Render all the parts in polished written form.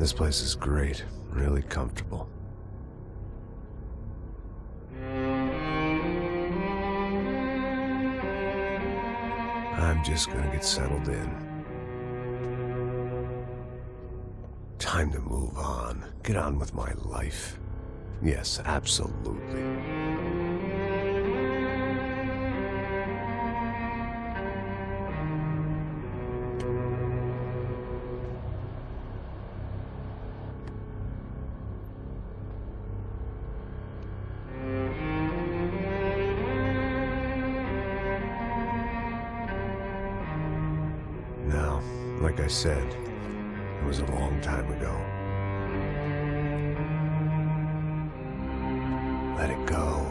This place is great, really comfortable. I'm just gonna get settled in. Time to move on. Get on with my life. Yes, absolutely. Now, like I said, it was a long time ago. Let it go.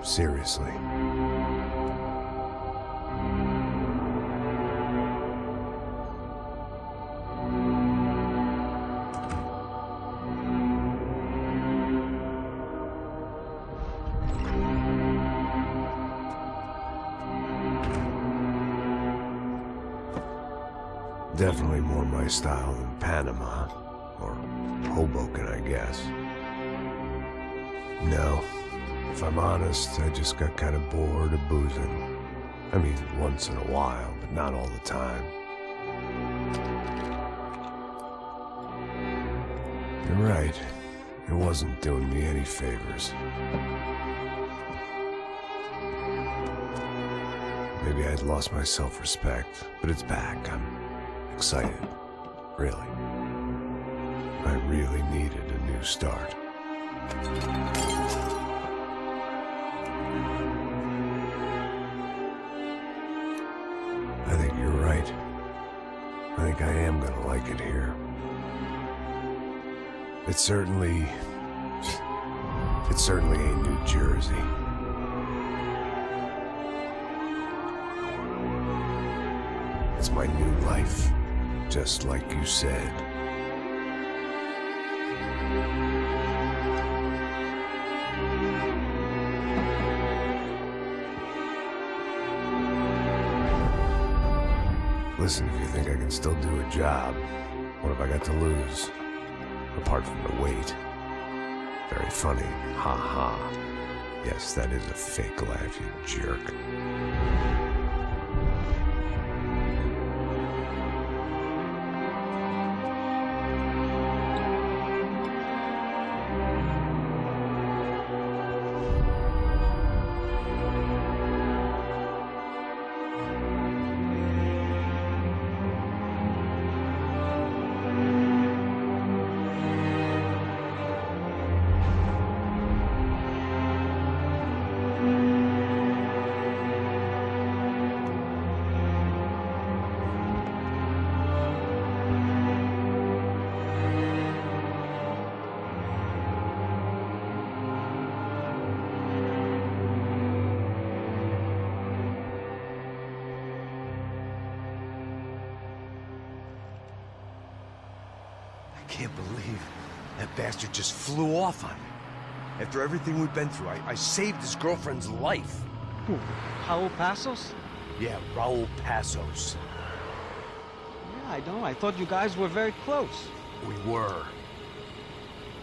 Seriously. Definitely more my style than Panama, or Hoboken, I guess. No, if I'm honest, I just got kind of bored of boozing. I mean, once in a while, but not all the time. You're right, it wasn't doing me any favors. Maybe I'd lost my self-respect, but it's back. I'm excited, really. I really needed a new start. I think you're right. I think I am gonna like it here. It certainly ain't New Jersey. It's my new life. Just like you said. Listen, if you think I can still do a job, what have I got to lose? Apart from the weight. Very funny. Ha ha. Yes, that is a fake laugh, you jerk. I can't believe that bastard just flew off on me. After everything we've been through, I saved his girlfriend's life. Who? Raul Pasos? Yeah, Raul Pasos. Yeah, I know. I thought you guys were very close. We were.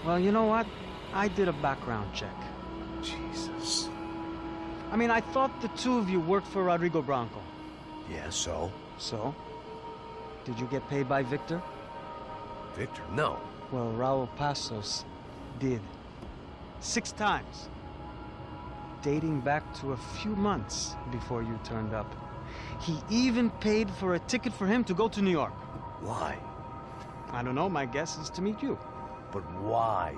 Well, you know what? I did a background check. Jesus. I mean, I thought the two of you worked for Rodrigo Branco. Yeah, so? So? Did you get paid by Victor? Victor, no. Well, Raul Pasos did. 6 times. Dating back to a few months before you turned up. He even paid for a ticket for him to go to New York. Why? I don't know. My guess is to meet you. But why?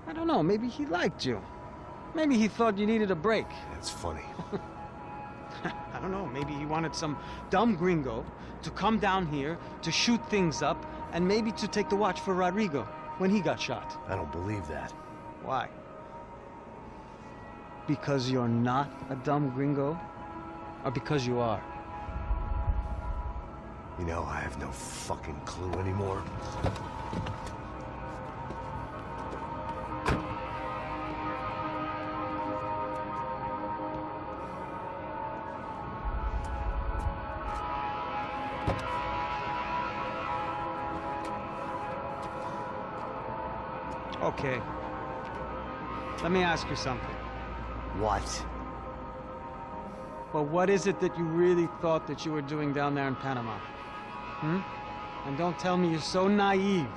I don't know. Maybe he liked you. Maybe he thought you needed a break. That's funny. I don't know. Maybe he wanted some dumb gringo to come down here to shoot things up and maybe to take the watch for Rodrigo when he got shot. I don't believe that. Why? Because you're not a dumb gringo? Or because you are? You know, I have no fucking clue anymore. Okay. Let me ask you something. What? Well, what is it that you really thought that you were doing down there in Panama? And don't tell me you're so naive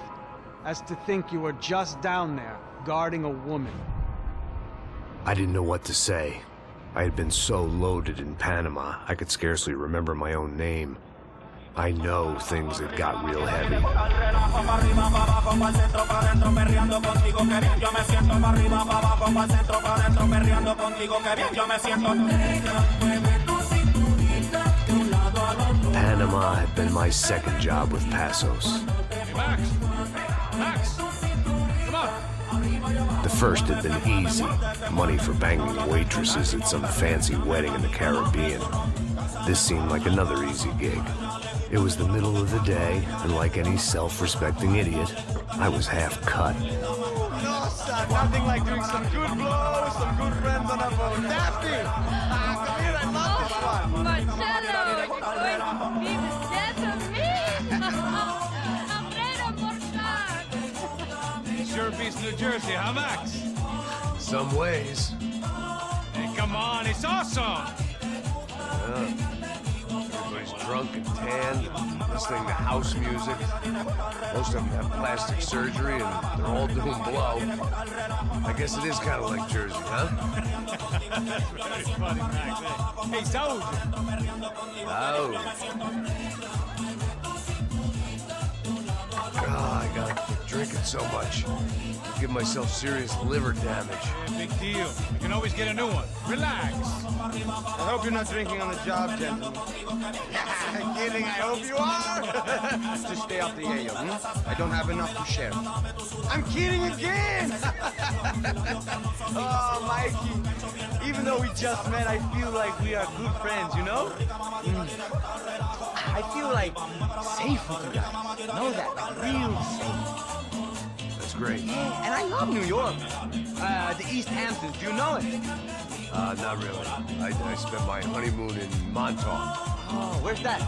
as to think you were just down there guarding a woman. I didn't know what to say. I had been so loaded in Panama, I could scarcely remember my own name. I know things had got real heavy. Panama had been my second job with Pasos. Hey, Max, come on. The first had been easy. Money for banging waitresses at some fancy wedding in the Caribbean. This seemed like another easy gig. It was the middle of the day, and like any self-respecting idiot, I was half cut. No, son, nothing like doing some good blows, some good friends on a boat. Daphne! Come here, I love this one. Marcello, you're going to be the death of me. Alfredo Sure beats New Jersey, huh, Max? Some ways. Hey, come on, it's awesome. Everybody's drunk and tanned, listening to house music. Most of them have plastic surgery, and they're all doing blow. I guess it is kind of like Jersey, huh? Very funny, Max. Hey, Saúl. Oh. God, I gotta quit drinking so much. Give myself serious liver damage. Yeah, big deal. You can always get a new one. Relax. I hope you're not drinking on the job, gentlemen. Kidding, I hope you are. Just stay off the yayo, I don't have enough to share. I'm kidding again! Oh, Mikey, even though we just met, I feel like we are good friends, you know? I feel like safe with you guys. Know that, like real safe. That's great. Yeah, and I love New York. The East Hamptons, do you know it? Not really. I spent my honeymoon in Montauk. Oh, where's that?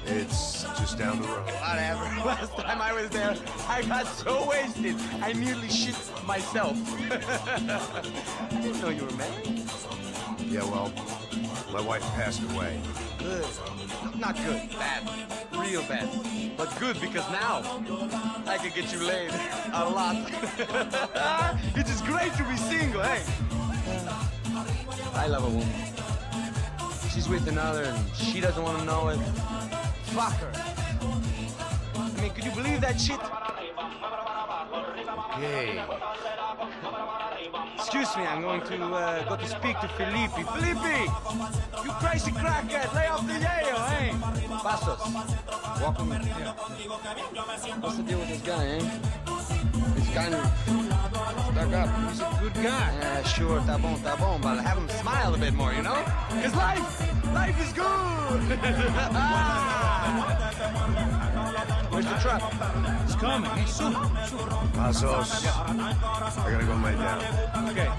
It's just down the road. Whatever. Last time I was there, I got so wasted, I nearly shit myself. I didn't know you were married. Yeah, well, my wife passed away. Good. Not good. Bad. Real bad. But good because now I can get you laid a lot. It is great to be single, hey? I love a woman. She's with another and she doesn't want to know it. Fuck her. I mean, could you believe that shit? Hey. Excuse me, I'm going to go to speak to Felipe. Felipe! You crazy crackhead! Lay off the yayo, hey! Pasos. Walk with me. Yeah. What's the deal with this guy, eh? He's kind of stuck up. He's a good guy. Yeah, sure, tá bom, but have him smile a bit more, you know? Because life is good! Where's the truck? It's coming. Hey, soon. Pasos. I gotta go lay down. Okay.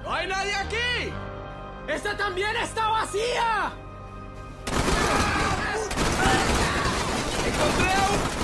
¡No hay nadie aquí! ¡Esta también está vacía! ¡Encontré a un...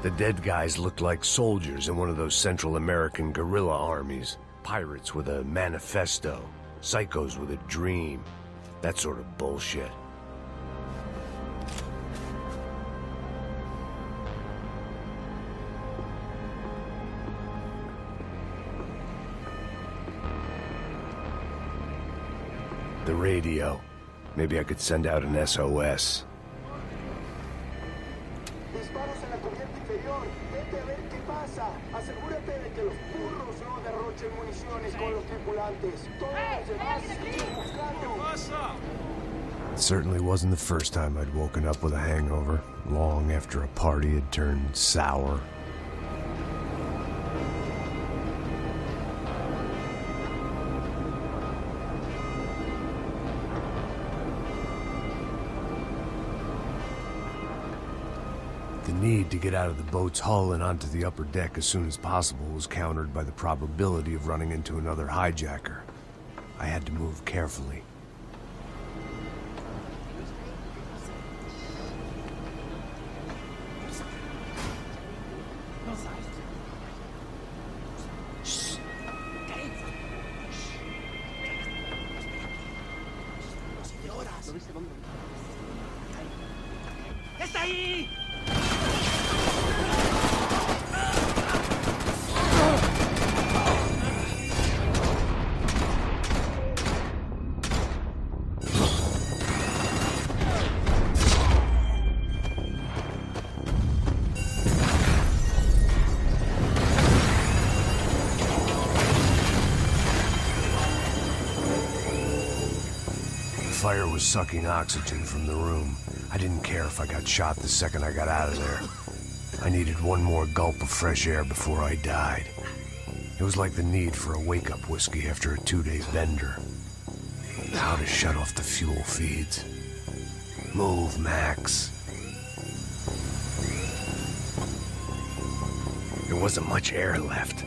The dead guys looked like soldiers in one of those Central American guerrilla armies. Pirates with a manifesto. Psychos with a dream. That sort of bullshit. The radio. Maybe I could send out an SOS. Disparos en la cubierta inferior. Vete a ver qué pasa. Asegúrate de que los burros no derrochen municiones con los tripulantes. Todos los demás siguen buscando. It certainly wasn't the first time I'd woken up with a hangover, long after a party had turned sour. The need to get out of the boat's hull and onto the upper deck as soon as possible was countered by the probability of running into another hijacker. I had to move carefully. ¡Está ahí! The fire was sucking oxygen from the room. I didn't care if I got shot the second I got out of there. I needed one more gulp of fresh air before I died. It was like the need for a wake-up whiskey after a 2-day bender. How to shut off the fuel feeds. Move, Max. There wasn't much air left.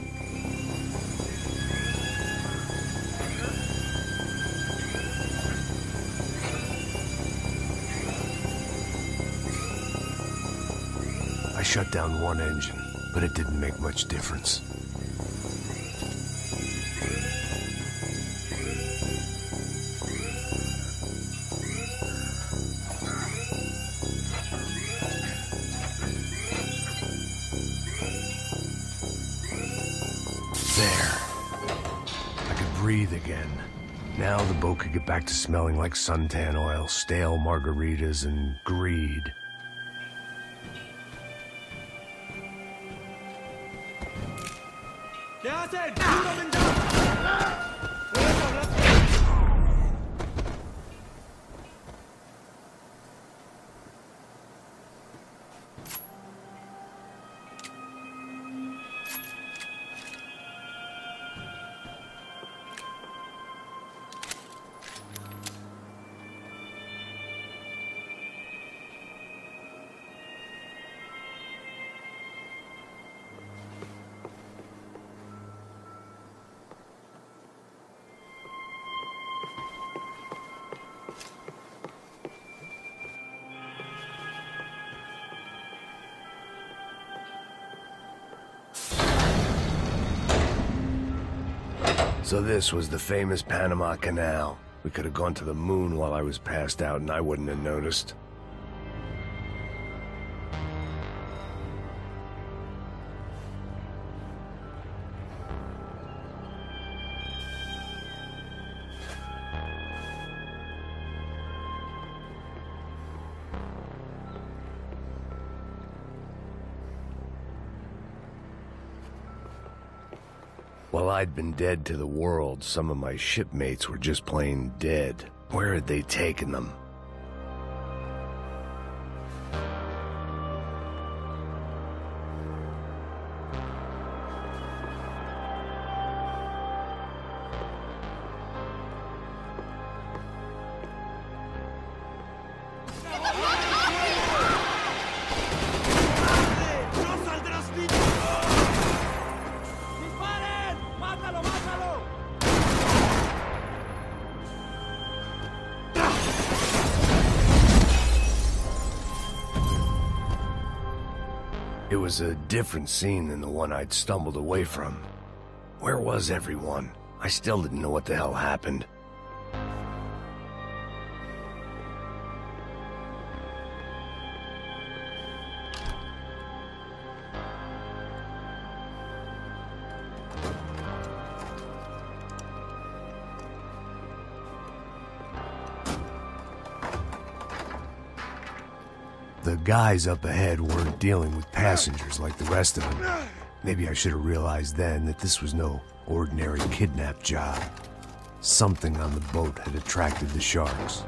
I shut down one engine, but it didn't make much difference. There. I could breathe again. Now the boat could get back to smelling like suntan oil, stale margaritas, and greed. ¿Qué hacen? ¡Una ventana! So this was the famous Panama Canal. We could have gone to the moon while I was passed out and I wouldn't have noticed. While I'd been dead to the world, some of my shipmates were just plain dead. Where had they taken them? It was a different scene than the one I'd stumbled away from. Where was everyone? I still didn't know what the hell happened. The guys up ahead weren't dealing with passengers like the rest of them. Maybe I should have realized then that this was no ordinary kidnap job. Something on the boat had attracted the sharks.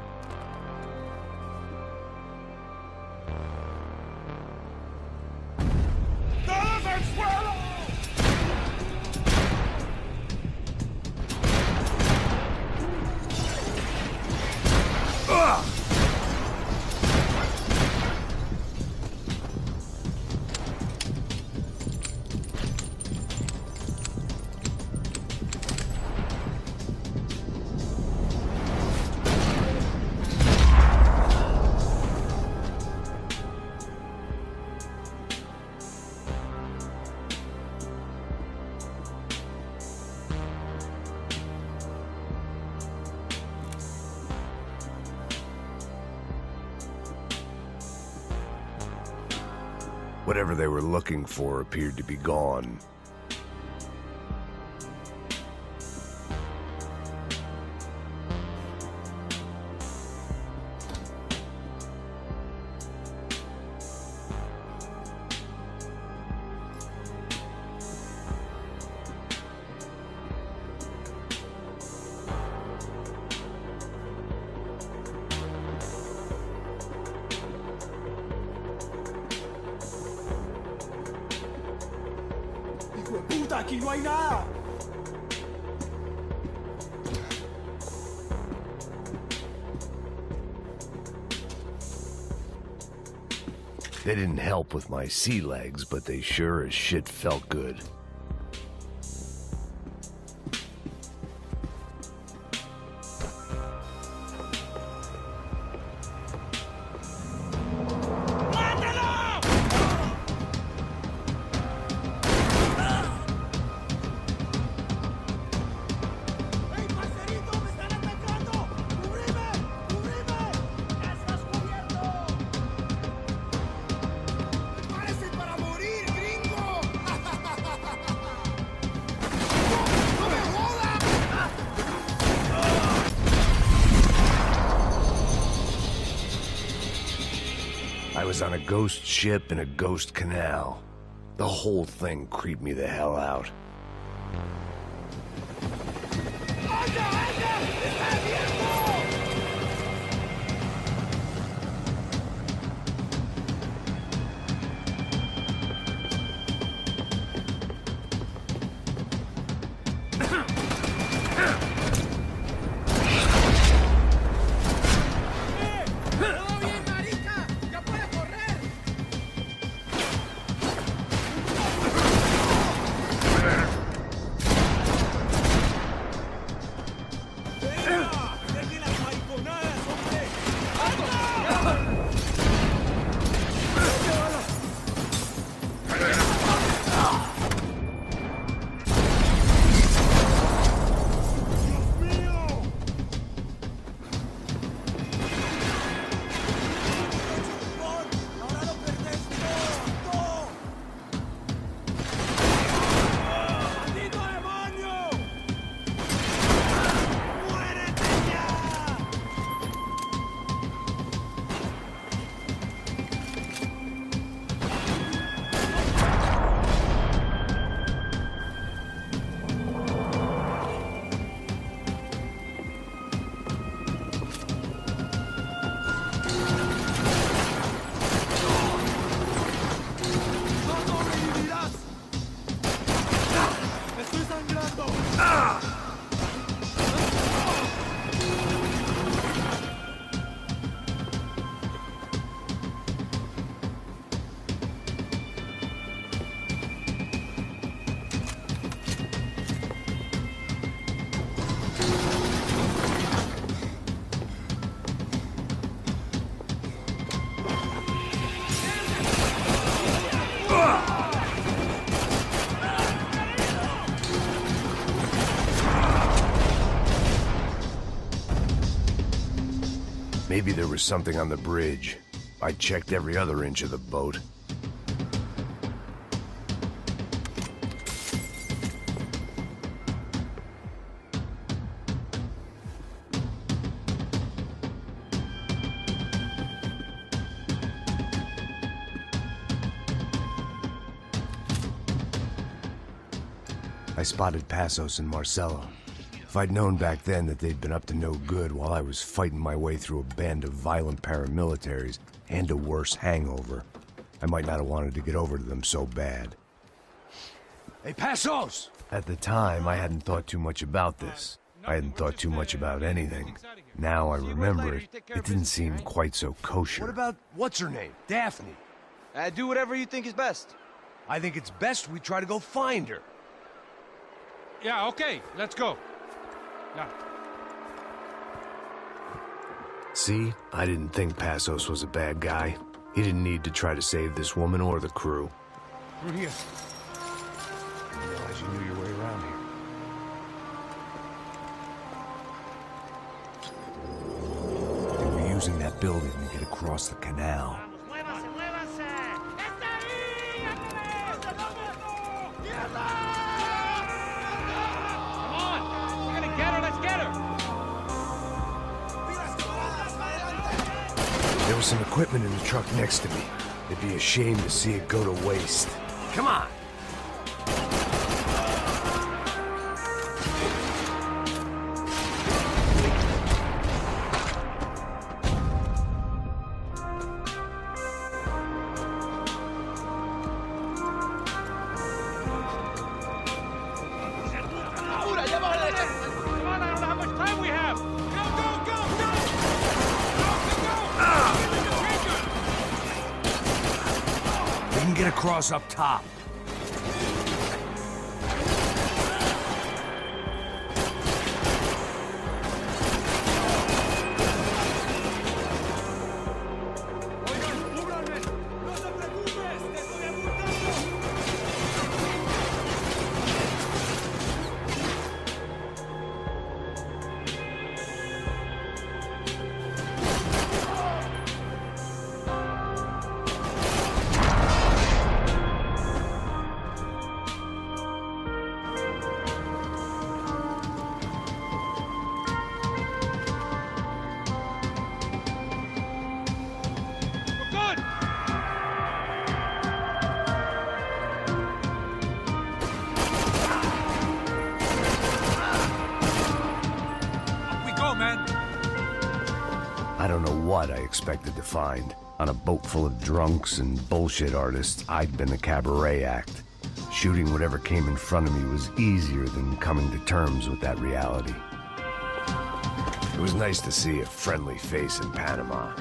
Whatever they were looking for appeared to be gone. ¡Puta, aquí no hay nada! They didn't help with my sea legs, but they sure as shit felt good. I was on a ghost ship in a ghost canal. The whole thing creeped me the hell out. Maybe there was something on the bridge. I checked every other inch of the boat. I spotted Passos and Marcelo. If I'd known back then that they'd been up to no good while I was fighting my way through a band of violent paramilitaries and a worse hangover, I might not have wanted to get over to them so bad. Hey, Passos! At the time, I hadn't thought too much about this. I hadn't thought too much about anything. Now I remember it, it didn't seem quite so kosher. What about, what's her name? Daphne. Do whatever you think is best. I think it's best we try to go find her. Yeah, okay, let's go. Yeah. See? I didn't think Passos was a bad guy. He didn't need to try to save this woman or the crew. Through here. I didn't realize you knew your way around here. They were using that building to get across the canal. There was some equipment in the truck next to me. It'd be a shame to see it go to waste. Come on! Come on, I don't know how much time we have. Go, go, go, go! We can get across up top. I don't know what I expected to find. On a boat full of drunks and bullshit artists, I'd been a cabaret act. Shooting whatever came in front of me was easier than coming to terms with that reality. It was nice to see a friendly face in Panama.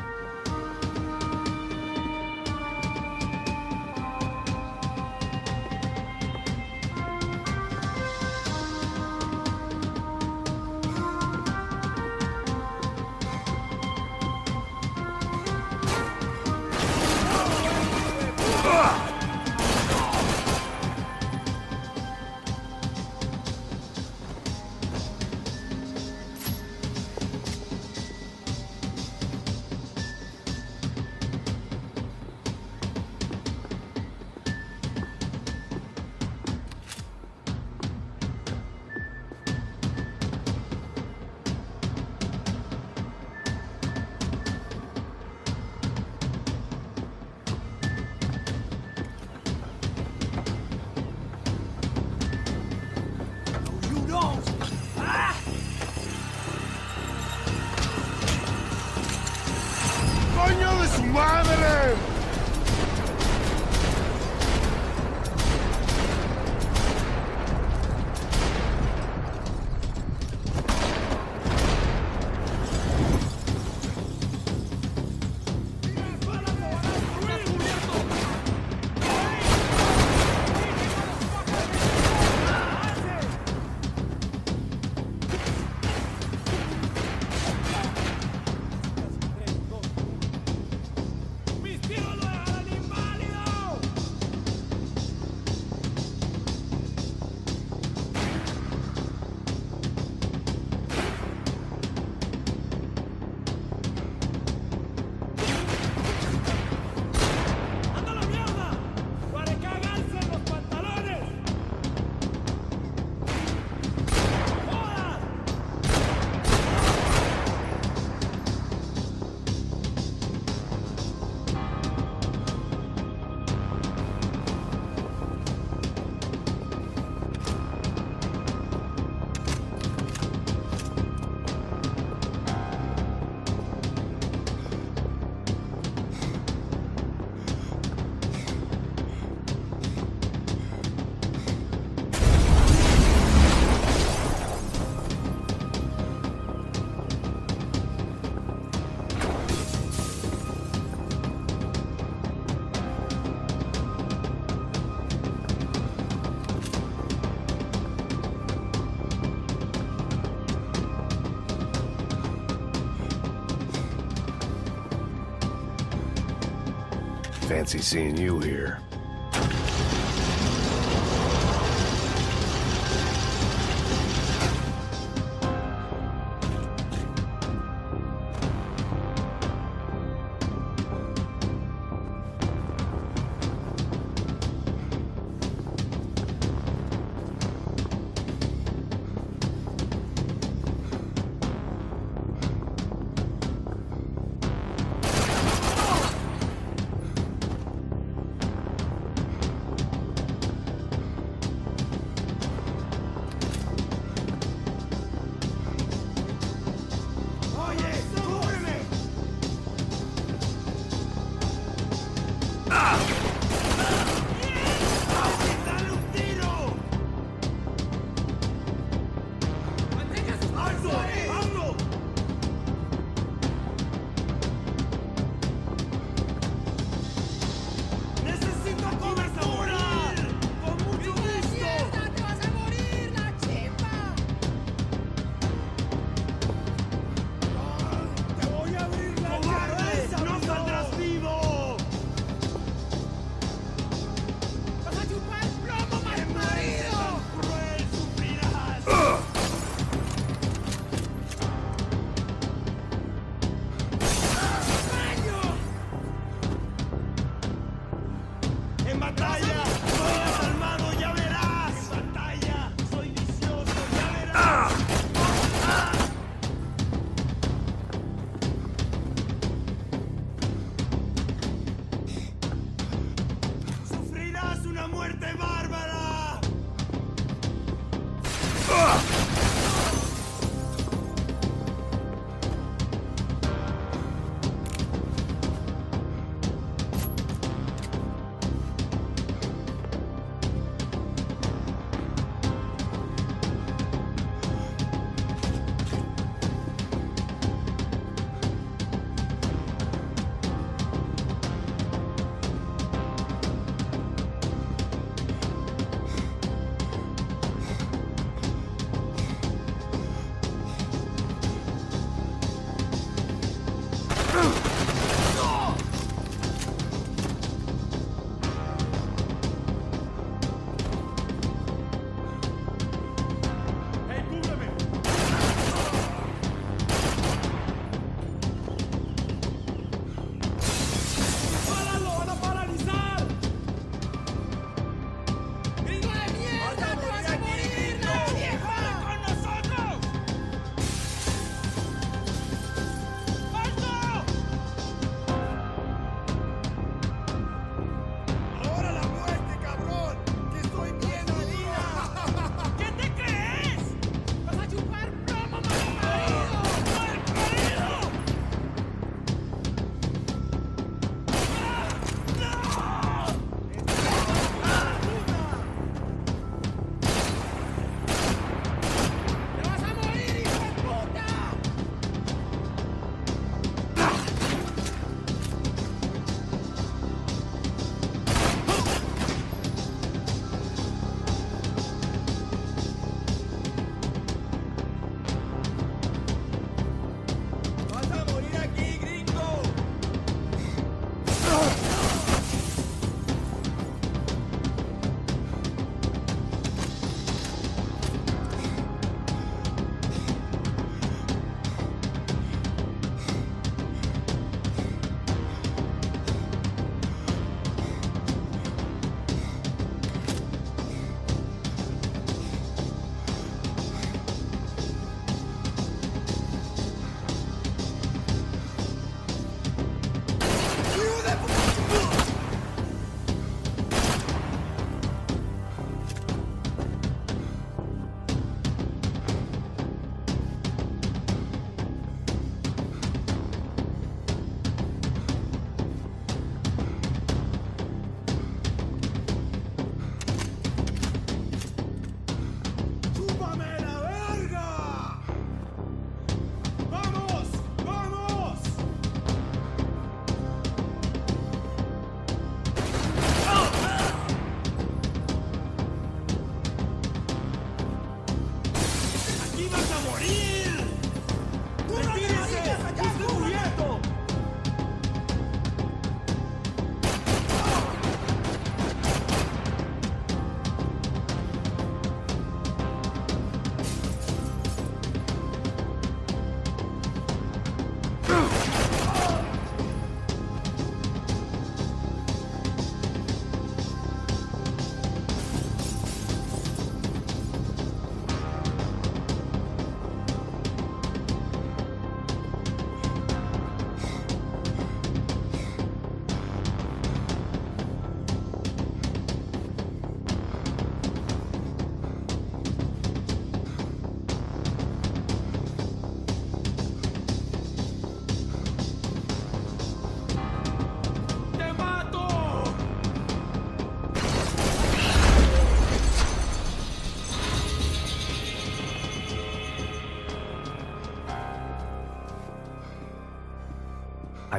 Fancy seeing you here.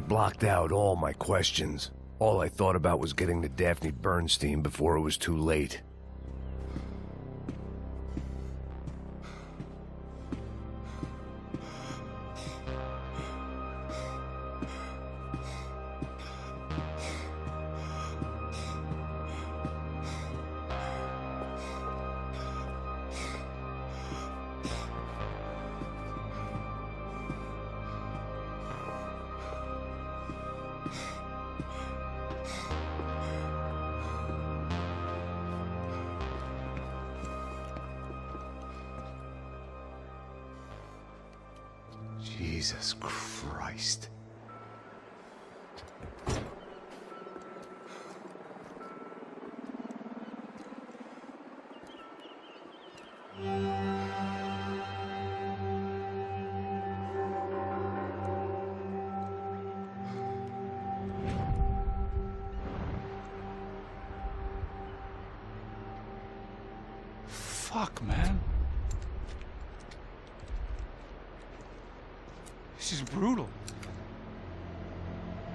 I blocked out all my questions. All I thought about was getting to Daphne Bernstein before it was too late. Jesus Christ. Fuck, man. This is brutal.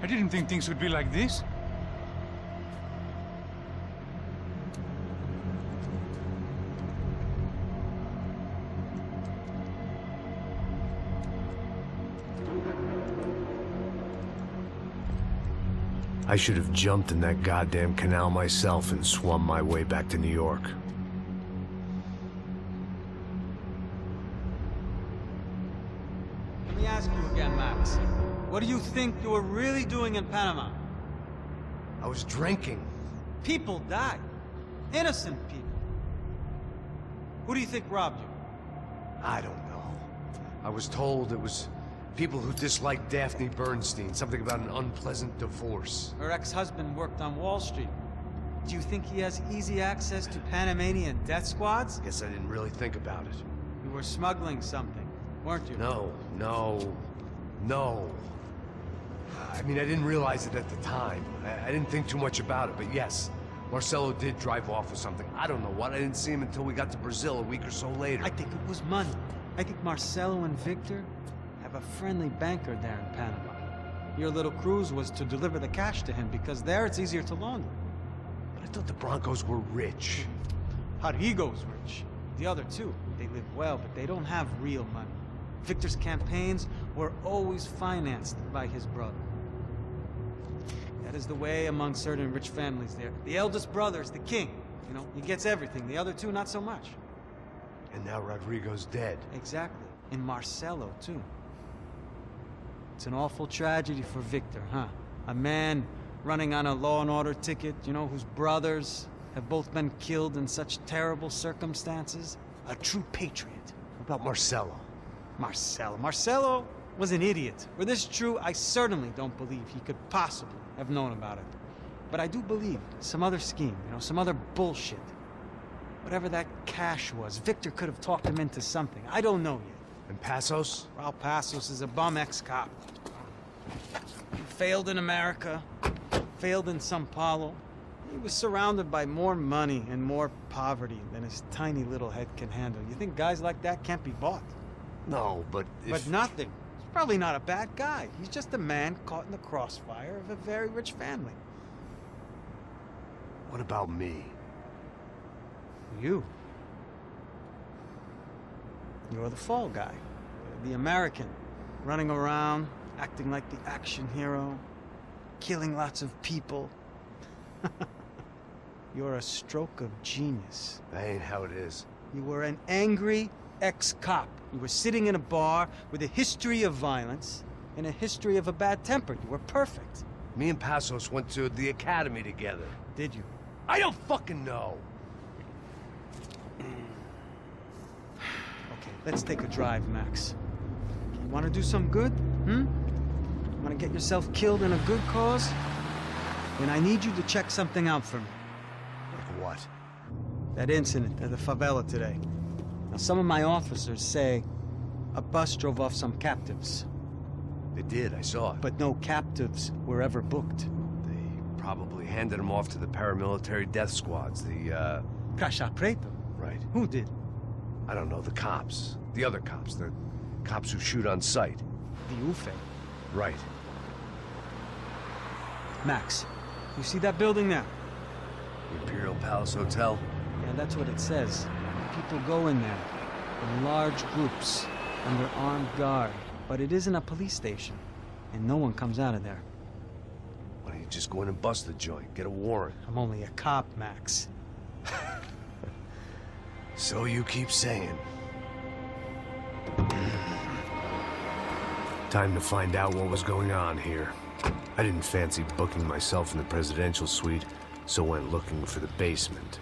I didn't think things would be like this. I should have jumped in that goddamn canal myself and swum my way back to New York. Let me ask you again, Max. What do you think you were really doing in Panama? I was drinking. People died. Innocent people. Who do you think robbed you? I don't know. I was told it was people who disliked Daphne Bernstein, something about an unpleasant divorce. Her ex-husband worked on Wall Street. Do you think he has easy access to Panamanian death squads? Guess I didn't really think about it. You were smuggling something, weren't you? No. I mean, I didn't realize it at the time. I didn't think too much about it, but yes, Marcelo did drive off with something. I don't know what. I didn't see him until we got to Brazil a week or so later. I think it was money. I think Marcelo and Victor have a friendly banker there in Panama. Your little cruise was to deliver the cash to him because there it's easier to launder. But I thought the Broncos were rich. Rodrigo's rich. The other two, they live well, but they don't have real money. Victor's campaigns were always financed by his brother. That is the way among certain rich families there. The eldest brother is the king. You know, he gets everything. The other two, not so much. And now Rodrigo's dead. Exactly. And Marcelo, too. It's an awful tragedy for Victor, huh? A man running on a law and order ticket, you know, whose brothers have both been killed in such terrible circumstances. A true patriot. What about Marcelo? Marcelo was an idiot. Were this true, I certainly don't believe he could possibly have known about it. But I do believe some other scheme, you know, some other bullshit. Whatever that cash was, Victor could have talked him into something. I don't know yet. And Passos? Raul Passos is a bum ex-cop. He failed in America, failed in Sao Paulo. He was surrounded by more money and more poverty than his tiny little head can handle. You think guys like that can't be bought? No, but if... But nothing. He's probably not a bad guy. He's just a man caught in the crossfire of a very rich family. What about me? You. You're the fall guy. The American. Running around, acting like the action hero. Killing lots of people. You're a stroke of genius. That ain't how it is. You were an angry ex-cop. You were sitting in a bar with a history of violence and a history of a bad temper. You were perfect. Me and Passos went to the academy together. Did you? I don't fucking know. Okay, let's take a drive, Max. You want to do some good? Want to get yourself killed in a good cause? Then I need you to check something out for me. Like what? That incident at the favela today. Now, some of my officers say a bus drove off some captives. They did, I saw it. But no captives were ever booked. They probably handed them off to the paramilitary death squads, the, Caixa Preto? Right. Who did? I don't know, the cops. The other cops, the cops who shoot on sight. The UFE. Right. Max, you see that building there? Imperial Palace Hotel? Yeah, that's what it says. People go in there in large groups under armed guard. But it isn't a police station, and no one comes out of there. Why don't you just go in and bust the joint? Get a warrant. I'm only a cop, Max. So you keep saying. Time to find out what was going on here. I didn't fancy booking myself in the presidential suite, so went looking for the basement.